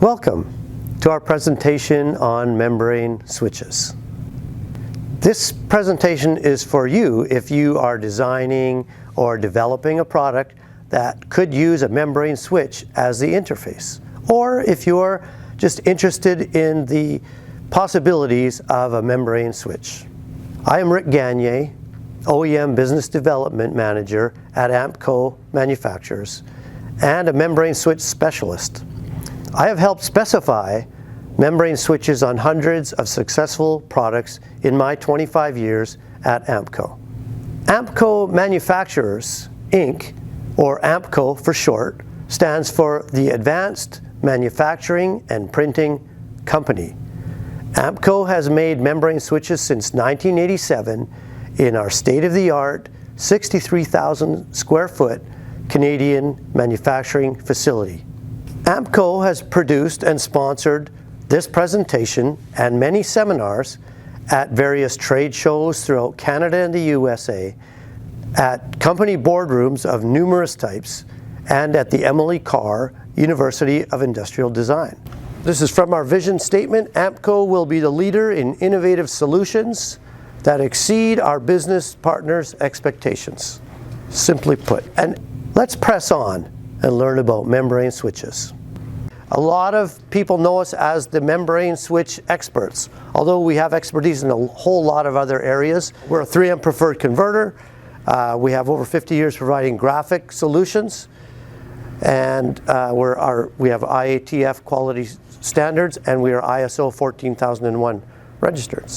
Welcome to our presentation on membrane switches. This presentation is for you if you are designing or developing a product that could use a membrane switch as the interface, or if you're just interested in the possibilities of a membrane switch. I am Rick Gagne, OEM Business Development Manager at AMPCO Manufacturers and a membrane switch specialist. I have helped specify membrane switches on hundreds of successful products in my 25 years at AMPCO. AMPCO Manufacturers, Inc., or AMPCO for short, stands for the Advanced Manufacturing and Printing Company. AMPCO has made membrane switches since 1987 in our state-of-the-art 63,000 square foot Canadian manufacturing facility. AMPCO has produced and sponsored this presentation and many seminars at various trade shows throughout Canada and the USA, at company boardrooms of numerous types, and at the Emily Carr University of Industrial Design. This is from our vision statement. AMPCO will be the leader in innovative solutions that exceed our business partners' expectations. Simply put. And let's press on and learn about membrane switches. A lot of people know us as the membrane switch experts, although we have expertise in a whole lot of other areas. We're a 3M preferred converter. We have over 50 years providing graphic solutions, and we have IATF quality standards, and we are ISO 14001 registered.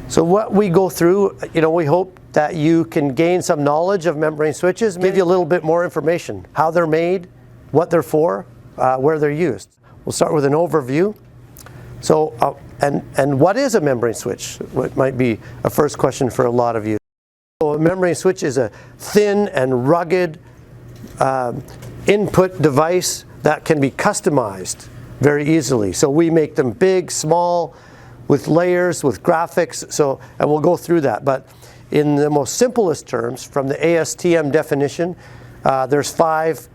So what we go through, we hope that you can gain some knowledge of membrane switches, give you a little bit more information, how they're made, what they're for, where they're used. We'll start with an overview. So, and what is a membrane switch? What might be a first question for a lot of you. So a membrane switch is a thin and rugged input device that can be customized very easily. So we make them big, small, with layers, with graphics, and we'll go through that. But in the most simplest terms, from the ASTM definition, there's five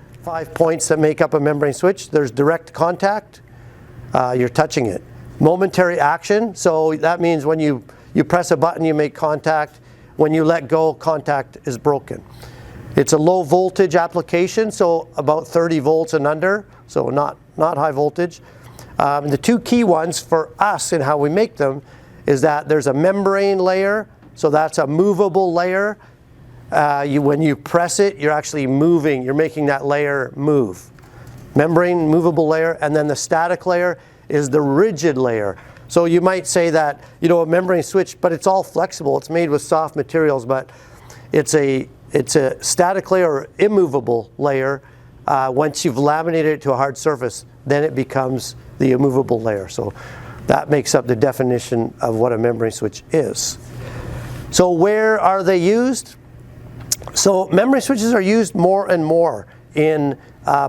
points that make up a membrane switch. There's direct contact, you're touching it. Momentary action, so that means when you press a button, you make contact. When you let go, contact is broken. It's a low voltage application, so about 30 volts and under, so not high voltage. The two key ones for us in how we make them is that there's a membrane layer, so that's a movable layer. When you press it, you're actually moving, you're making that layer move. Membrane, movable layer, and then the static layer is the rigid layer. So you might say that, a membrane switch, but it's all flexible, it's made with soft materials, but it's a static layer or immovable layer. Once you've laminated it to a hard surface, then it becomes the immovable layer. So that makes up the definition of what a membrane switch is. So where are they used? So membrane switches are used more and more in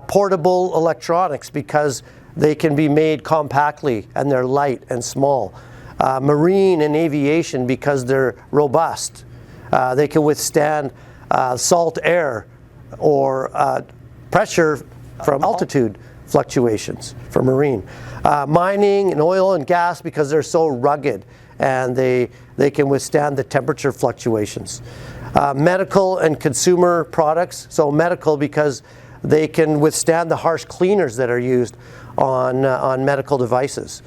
portable electronics because they can be made compactly and they're light and small. Marine and aviation because they're robust. They can withstand salt air or pressure from altitude fluctuations for marine. Mining and oil and gas because they're so rugged and they can withstand the temperature fluctuations. Medical and consumer products, so medical because they can withstand the harsh cleaners that are used on medical devices.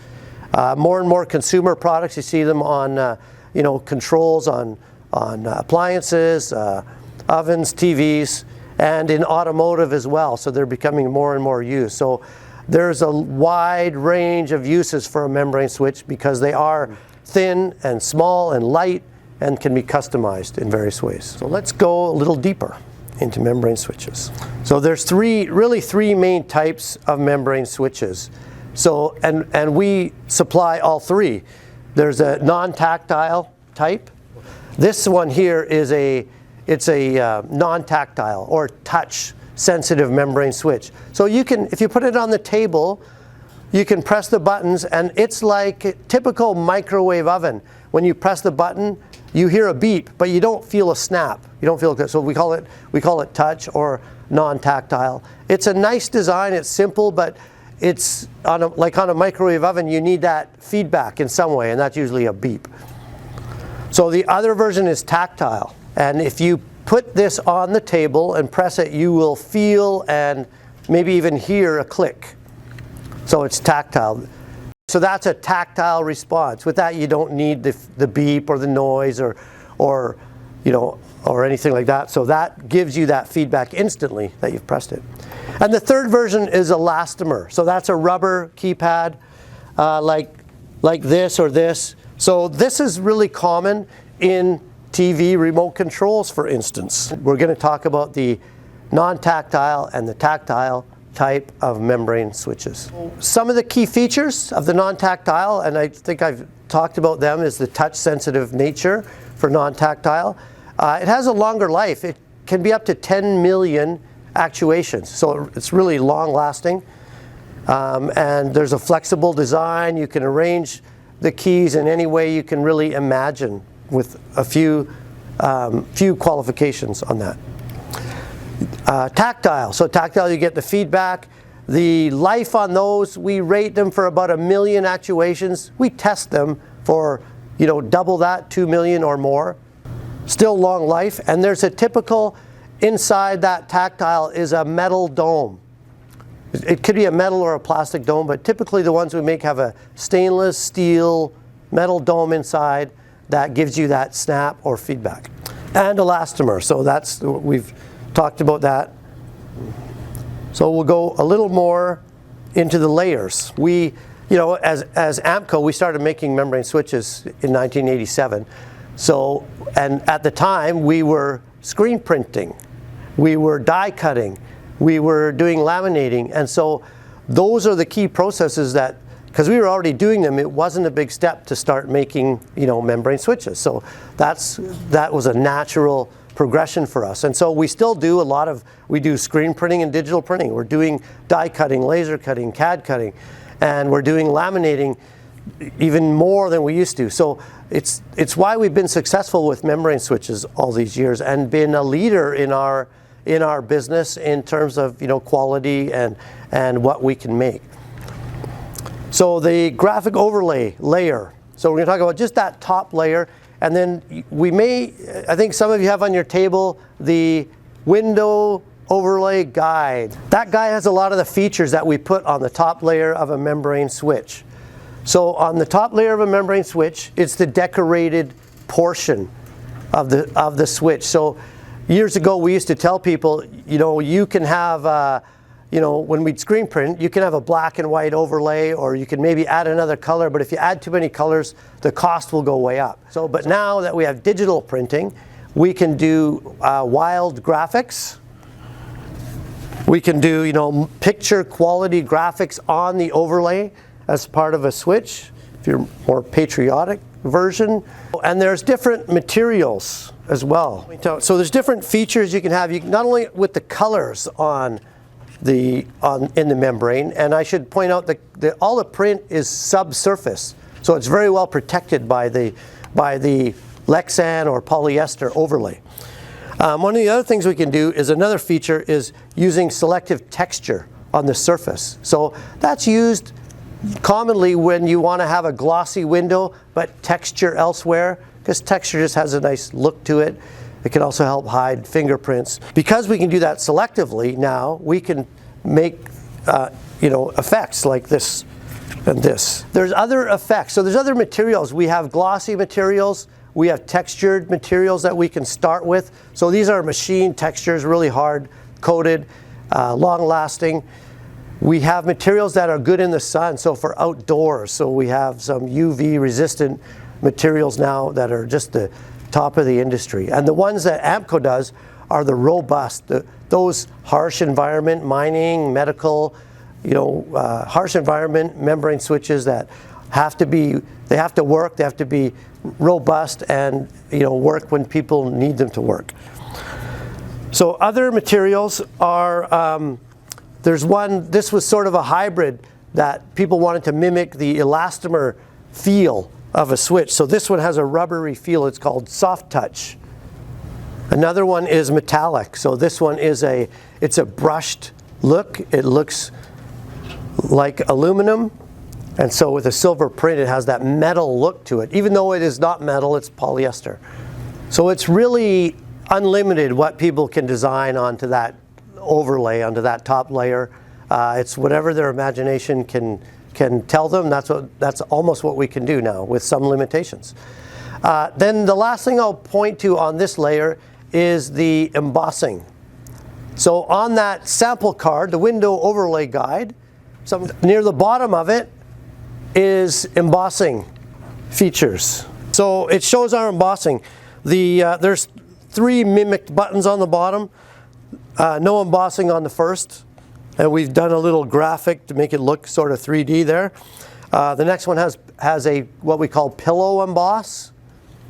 More and more consumer products, you see them on controls on appliances, ovens, TVs, and in automotive as well, so they're becoming more and more used. So there's a wide range of uses for a membrane switch because they are thin and small and light and can be customized in various ways. So let's go a little deeper into membrane switches. So there's really three main types of membrane switches. So, and we supply all three. There's a non-tactile type. This one here is it's a non-tactile or touch sensitive membrane switch. So you can, if you put it on the table, you can press the buttons and it's like a typical microwave oven. When you press the button, you hear a beep, but you don't feel a snap. You don't feel it. So we call it touch or non-tactile. It's a nice design. It's simple, but it's like on a microwave oven, you need that feedback in some way, and that's usually a beep. So the other version is tactile, and if you put this on the table and press it, you will feel and maybe even hear a click. So it's tactile. So that's a tactile response. With that, you don't need the beep or the noise or anything like that. So that gives you that feedback instantly that you've pressed it. And the third version is elastomer. So that's a rubber keypad like this or this. So this is really common in TV remote controls, for instance. We're going to talk about the non-tactile and the tactile type of membrane switches. Some of the key features of the non-tactile, and I think I've talked about them, is the touch-sensitive nature for non-tactile. It has a longer life. It can be up to 10 million actuations, so it's really long-lasting. And there's a flexible design. You can arrange the keys in any way you can really imagine, with a few qualifications on that. Tactile. So tactile, you get the feedback. The life on those, we rate them for about 1 million actuations. We test them for, double that, 2 million or more. Still long life. And there's a typical, inside that tactile is a metal dome. It could be a metal or a plastic dome, but typically the ones we make have a stainless steel metal dome inside that gives you that snap or feedback. And elastomer. So we've talked about that. So we'll go a little more into the layers. We, as AMCO, we started making membrane switches in 1987. So, and at the time we were screen printing, we were die cutting, we were doing laminating, and so those are the key processes that, because we were already doing them, it wasn't a big step to start making, membrane switches. So that was a natural progression for us. And so we still do we do screen printing and digital printing. We're doing die cutting, laser cutting, CAD cutting, and we're doing laminating even more than we used to. So it's why we've been successful with membrane switches all these years and been a leader in our business in terms of quality and what we can make. So the graphic overlay layer. So we're going to talk about just that top layer, and then I think some of you have on your table the window overlay guide. That guide has a lot of the features that we put on the top layer of a membrane switch. So on the top layer of a membrane switch, it's the decorated portion of the switch. So years ago, we used to tell people, you can have, when we'd screen print, you can have a black and white overlay, or you can maybe add another color, but if you add too many colors, the cost will go way up. So, but now that we have digital printing, we can do wild graphics. We can do, picture quality graphics on the overlay as part of a switch, if you're more patriotic version. And there's different materials as well. So there's different features you can have. You can, not only with the colors in the membrane, and I should point out that all the print is subsurface, so it's very well protected by the Lexan or polyester overlay. One of the other things we can do is another feature is using selective texture on the surface. So that's used commonly when you want to have a glossy window but texture elsewhere, because texture just has a nice look to it. It can also help hide fingerprints. Because we can do that selectively now, we can make effects like this and this. There's other effects. So there's other materials. We have glossy materials. We have textured materials that we can start with. So these are machine textures, really hard coated, long lasting. We have materials that are good in the sun, so for outdoors. So we have some UV resistant materials now that are just the top of the industry. And the ones that AMCO does are the robust, those harsh environment, mining, medical, harsh environment membrane switches that have to work, they have to be robust and work when people need them to work. So other materials are, there's one, this was sort of a hybrid that people wanted to mimic the elastomer feel of a switch. So this one has a rubbery feel, it's called soft touch. Another one is metallic. So this one is it's a brushed look. It looks like aluminum. And so with a silver print, it has that metal look to it. Even though it is not metal, it's polyester. So it's really unlimited what people can design onto that overlay, onto that top layer. It's whatever their imagination can tell them. That's almost what we can do now with some limitations. Then the last thing I'll point to on this layer is the embossing. So on that sample card, the window overlay guide, near the bottom of it is embossing features. So it shows our embossing. There's 3 mimicked buttons on the bottom, no embossing on the first, and we've done a little graphic to make it look sort of 3D there. The next one has a what we call pillow emboss.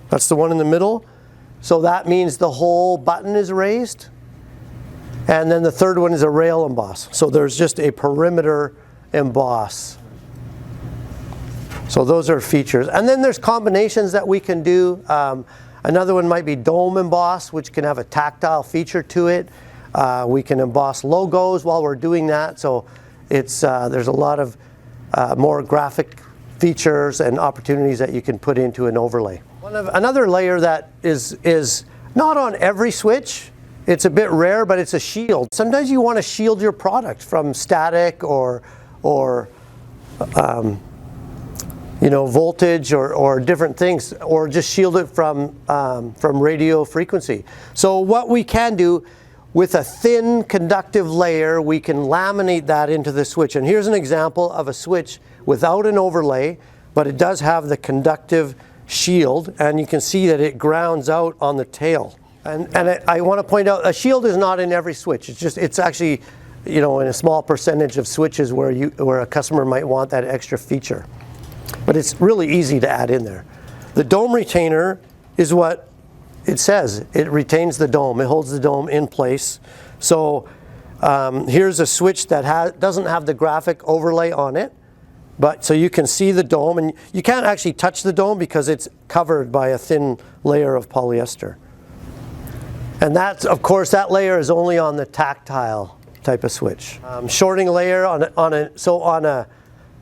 That's the one in the middle. So that means the whole button is raised. And then the third one is a rail emboss. So there's just a perimeter emboss. So those are features. And then there's combinations that we can do. Another one might be dome emboss, which can have a tactile feature to it. We can emboss logos while we're doing that. So there's a lot of more graphic features and opportunities that you can put into an overlay. Another layer that is not on every switch. It's a bit rare, but it's a shield. Sometimes you want to shield your product from static or voltage or different things, or just shield it from radio frequency. So what we can do with a thin conductive layer, we can laminate that into the switch. And here's an example of a switch without an overlay, but it does have the conductive shield, and you can see that it grounds out on the tail. And I want to point out, a shield is not in every switch. It's actually, in a small percentage of switches where a customer might want that extra feature. But it's really easy to add in there. The dome retainer is what it says. It retains the dome. It holds the dome in place. So here's a switch that doesn't have the graphic overlay on it. But so you can see the dome, and you can't actually touch the dome because it's covered by a thin layer of polyester. And that's, of course, that layer is only on the tactile type of switch. Shorting layer on a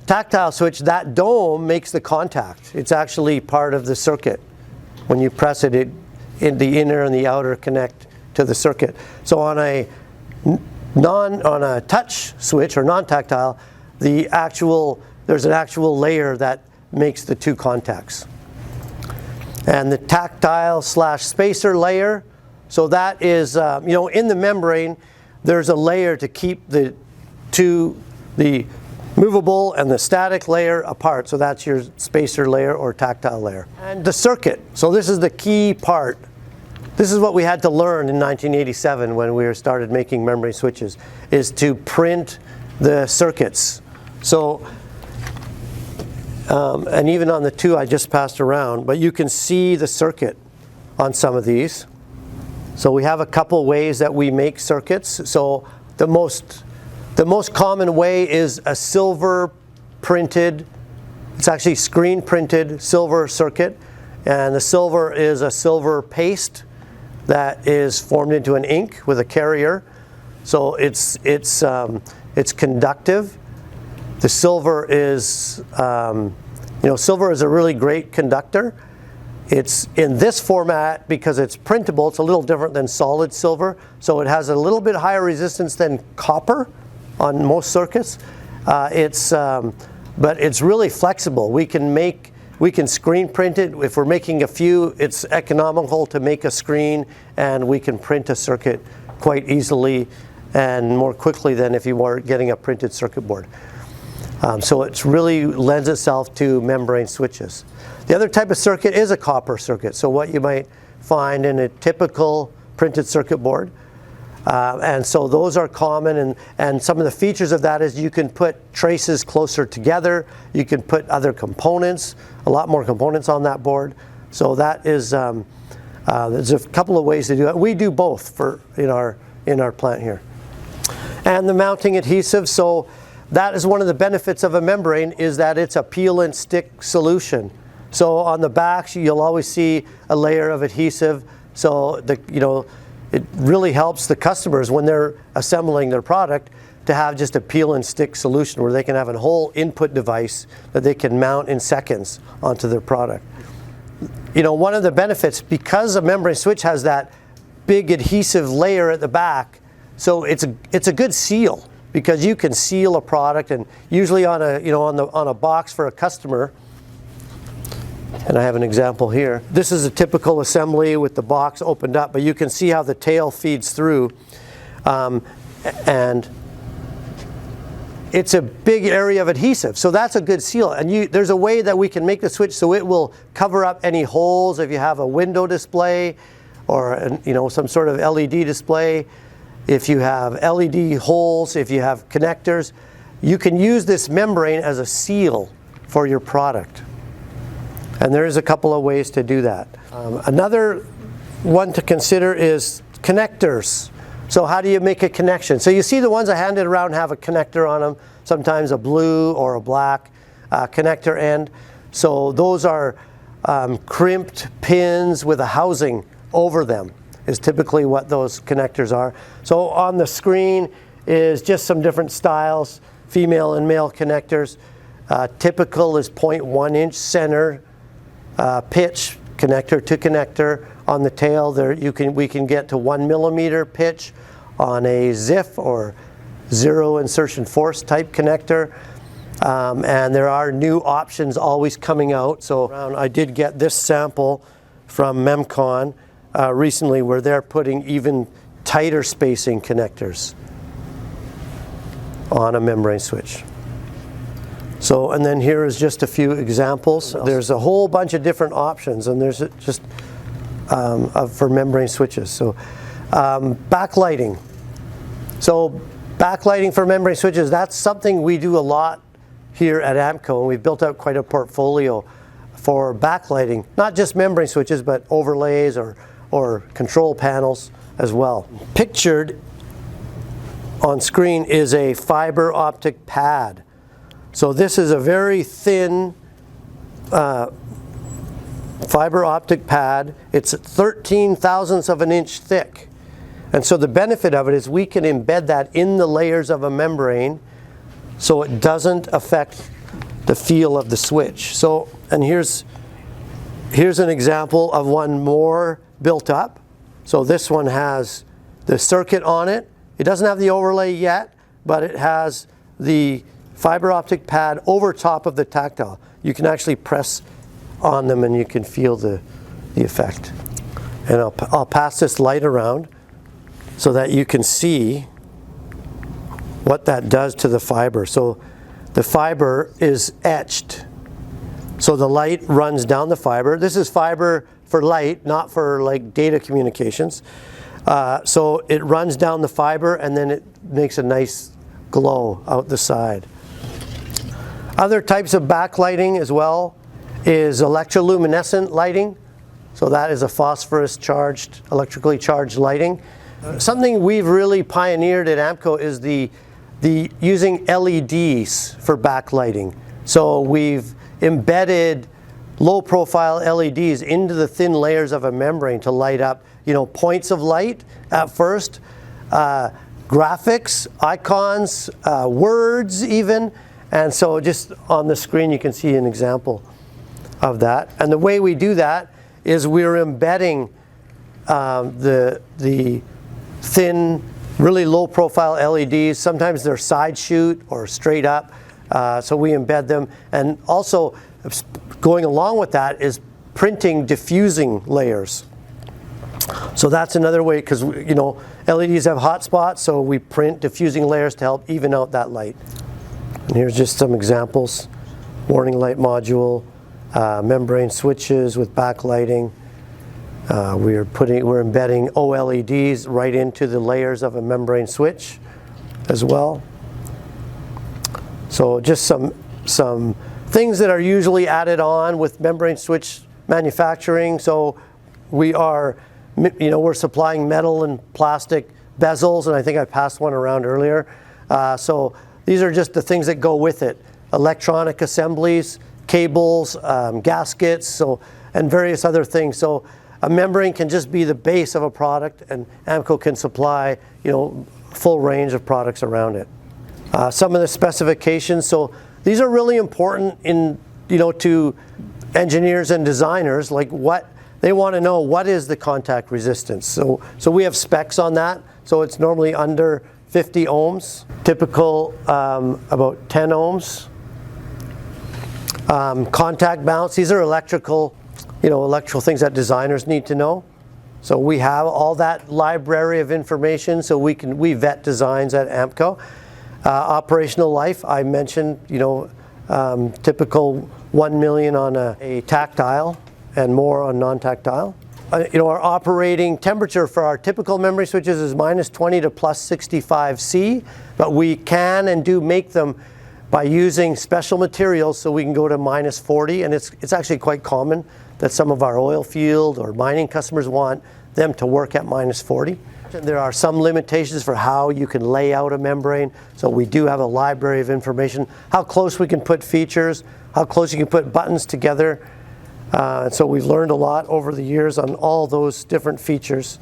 tactile switch, that dome makes the contact. It's actually part of the circuit. When you press it, the inner and the outer connect to the circuit. So on a touch switch or non-tactile, there's an actual layer that makes the two contacts. And the tactile / spacer layer, so that is, in the membrane, there's a layer to keep the movable and the static layer apart. So that's your spacer layer or tactile layer. And the circuit, so this is the key part. This is what we had to learn in 1987 when we started making membrane switches, is to print the circuits. So, and even on the 2 I just passed around, but you can see the circuit on some of these. So we have a couple ways that we make circuits. So the most common way is a silver printed, it's actually screen printed silver circuit. And the silver is a silver paste that is formed into an ink with a carrier. So it's conductive. The silver is, silver is a really great conductor. It's in this format because it's printable. It's a little different than solid silver. So it has a little bit higher resistance than copper on most circuits. But it's really flexible. We can screen print it. If we're making a few, it's economical to make a screen, and we can print a circuit quite easily and more quickly than if you were getting a printed circuit board. So it really lends itself to membrane switches. The other type of circuit is a copper circuit. So what you might find in a typical printed circuit board. And so those are common, and some of the features of that is you can put traces closer together. You can put other components, a lot more components on that board. So that is, there's a couple of ways to do it. We do both in our plant here. And the mounting adhesive, so that is one of the benefits of a membrane, is that it's a peel and stick solution. So on the backs, you'll always see a layer of adhesive. So it really helps the customers when they're assembling their product. to have just a peel and stick solution where they can have a whole input device that they can mount in seconds onto their product. You know, one of the benefits, because a membrane switch has that big adhesive layer at the back, so it's a good seal, because you can seal a product, and usually on a box for a customer. And I have an example here. This is a typical assembly with the box opened up, but you can see how the tail feeds through, and it's a big area of adhesive, so that's a good seal. And there's a way that we can make the switch so it will cover up any holes if you have a window display or some sort of LED display. If you have LED holes, if you have connectors, you can use this membrane as a seal for your product. And there's a couple of ways to do that. Another one to consider is connectors. So how do you make a connection? So you see the ones I handed around have a connector on them, sometimes a blue or a black connector end. So those are crimped pins with a housing over them, is typically what those connectors are. So on the screen is just some different styles, female and male connectors. Typical is 0.1 inch center pitch connector to connector. On the tail there we can get to 1 millimeter pitch on a ZIF or zero insertion force type connector. And there are new options always coming out. So I did get this sample from Memcon recently, where they're putting even tighter spacing connectors on a membrane switch. So, and then here is just a few examples. There's a whole bunch of different options, and there's just for membrane switches. So backlighting. So backlighting for membrane switches, that's something we do a lot here at AMCO, and we've built out quite a portfolio for backlighting, not just membrane switches, but overlays or control panels as well. Pictured on screen is a fiber optic pad. So this is a very thin fiber optic pad. It's 13 thousandths of an inch thick. And so the benefit of it is we can embed that in the layers of a membrane so it doesn't affect the feel of the switch. So, and here's an example of one more built up. So this one has the circuit on it. It doesn't have the overlay yet, but it has the fiber optic pad over top of the tactile. You can actually press on them and you can feel the effect. And I'll pass this light around so that you can see what that does to the fiber. So the fiber is etched. So the light runs down the fiber. This is fiber for light, not for like data communications. So it runs down the fiber and then it makes a nice glow out the side. Other types of backlighting as well is electroluminescent lighting. So that is a phosphorus charged, electrically charged lighting. Something we've really pioneered at AMCO is the using LEDs for backlighting. So we've embedded low profile LEDs into the thin layers of a membrane to light up, points of light at first, graphics, icons, words even. And so just on the screen you can see an example of that. And the way we do that is we're embedding the thin, really low profile LEDs. Sometimes they're side shoot or straight up. So we embed them. And also going along with that is printing diffusing layers. So that's another way, because LEDs have hot spots, so we print diffusing layers to help even out that light. And here's just some examples. Warning light module, membrane switches with backlighting. We're embedding OLEDs right into the layers of a membrane switch as well. So just some things that are usually added on with membrane switch manufacturing. So we're supplying metal and plastic bezels, and I think I passed one around earlier. So these are just the things that go with it. Electronic assemblies, cables, gaskets, and various other things. So a membrane can just be the base of a product, and AMCO can supply, full range of products around it. Some of the specifications. So these are really important in, to engineers and designers, like what they want to know, what is the contact resistance. So we have specs on that. So it's normally under 50 ohms, typical about 10 ohms. Contact balance, these are electrical things that designers need to know. So we have all that library of information, so we vet designs at AMCO. Operational life, I mentioned, typical 1 million on a tactile and more on non-tactile. Our operating temperature for our typical memory switches is -20 to +65 C, but we can and do make them by using special materials, so we can go to -40, and it's actually quite common that some of our oil field or mining customers want them to work at -40. There are some limitations for how you can lay out a membrane, so we do have a library of information, how close we can put features, how close you can put buttons together. So we've learned a lot over the years on all those different features.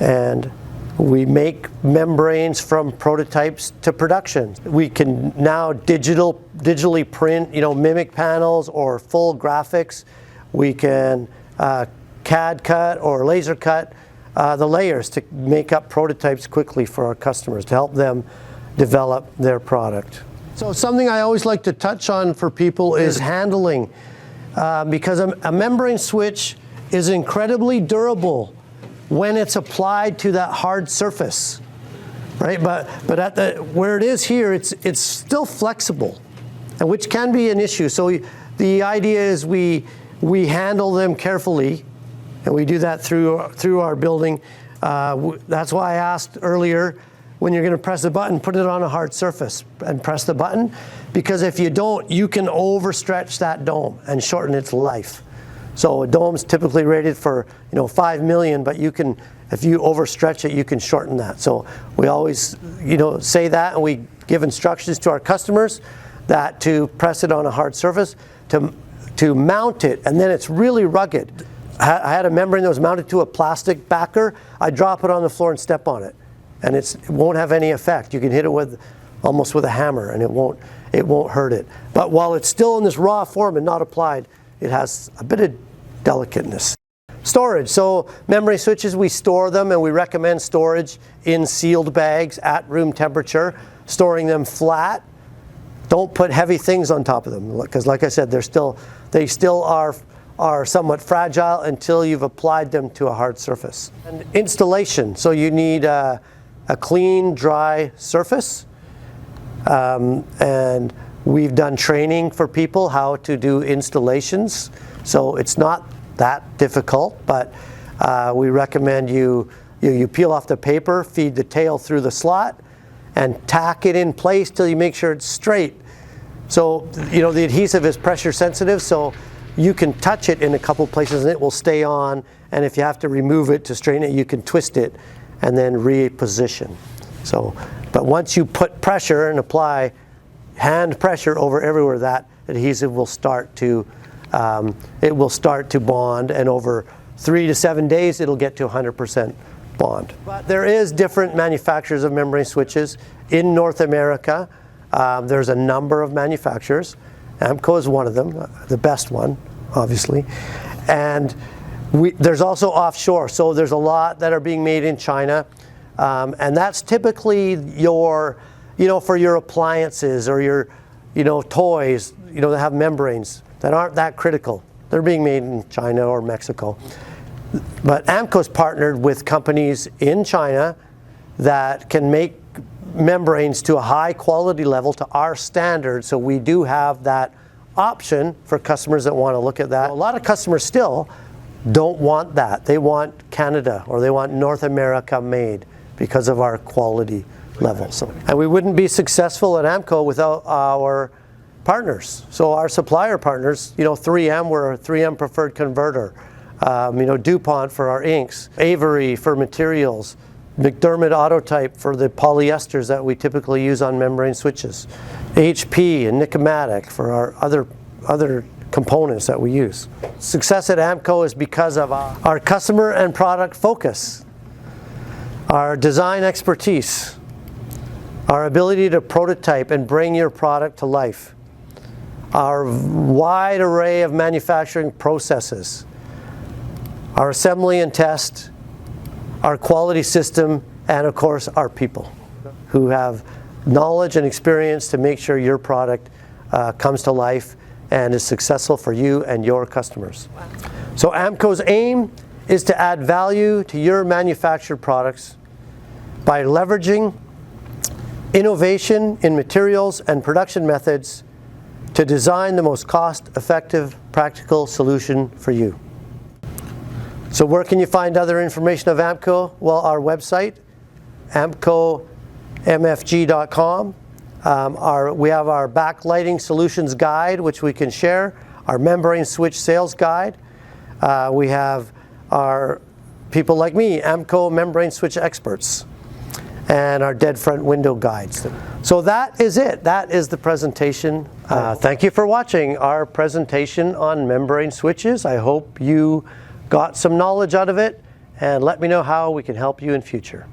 And we make membranes from prototypes to production. We can now digitally print, mimic panels or full graphics. We can CAD cut or laser cut the layers to make up prototypes quickly for our customers to help them develop their product. So something I always like to touch on for people is handling, because a membrane switch is incredibly durable when it's applied to that hard surface, right? But where it is here, it's still flexible, and which can be an issue. So the idea is we handle them carefully, and we do that through our building. That's why I asked earlier, when you're going to press a button, put it on a hard surface and press the button, because if you don't, you can overstretch that dome and shorten its life. So a dome's typically rated for 5 million, but if you overstretch it, you can shorten that. So we always say that, and we give instructions to our customers that to press it on a hard surface, to mount it, and then it's really rugged. I had a membrane that was mounted to a plastic backer. I drop it on the floor and step on it, and it won't have any effect. You can hit it almost with a hammer, and it won't hurt it. But while it's still in this raw form and not applied, it has a bit of delicateness. Storage. So memory switches, we store them, and we recommend storage in sealed bags at room temperature, storing them flat. Don't put heavy things on top of them, because like I said, they still are somewhat fragile until you've applied them to a hard surface. And installation. So you need a clean, dry surface. And we've done training for people how to do installations. So it's not that difficult, but we recommend you peel off the paper, feed the tail through the slot, and tack it in place till you make sure it's straight. So the adhesive is pressure sensitive, so you can touch it in a couple places and it will stay on, and if you have to remove it to straighten it, you can twist it and then reposition. But once you put pressure and apply hand pressure over everywhere, that adhesive will start to bond, and over 3 to 7 days it'll get to 100% bond. But there is different manufacturers of membrane switches in North America. There's a number of manufacturers. AMCO is one of them, the best one, obviously. And there's also offshore, so there's a lot that are being made in China. And that's typically for your appliances or your, toys, that have membranes that aren't that critical. They're being made in China or Mexico. But AMCO's partnered with companies in China that can make membranes to a high quality level to our standard, so we do have that option for customers that want to look at that. A lot of customers still don't want that. They want Canada or they want North America made because of our quality level. And we wouldn't be successful at AMCO without our partners. So our supplier partners, 3M, we're a 3M preferred converter. DuPont for our inks, Avery for materials, McDermott Autotype for the polyesters that we typically use on membrane switches, HP and Nicomatic for our other components that we use. Success at AMCO is because of our customer and product focus, our design expertise, our ability to prototype and bring your product to life, our wide array of manufacturing processes, our assembly and test, our quality system, and of course our people who have knowledge and experience to make sure your product comes to life and is successful for you and your customers. Wow. So AMCO's aim is to add value to your manufactured products by leveraging innovation in materials and production methods to design the most cost-effective, practical solution for you. So where can you find other information of AMCO? Well, our website, amcomfg.com. We have our backlighting solutions guide, which we can share, our membrane switch sales guide. We have our people like me, AMCO membrane switch experts, and our dead front window guides. So that is it. That is the presentation. Thank you for watching our presentation on membrane switches. I hope you got some knowledge out of it, and let me know how we can help you in future.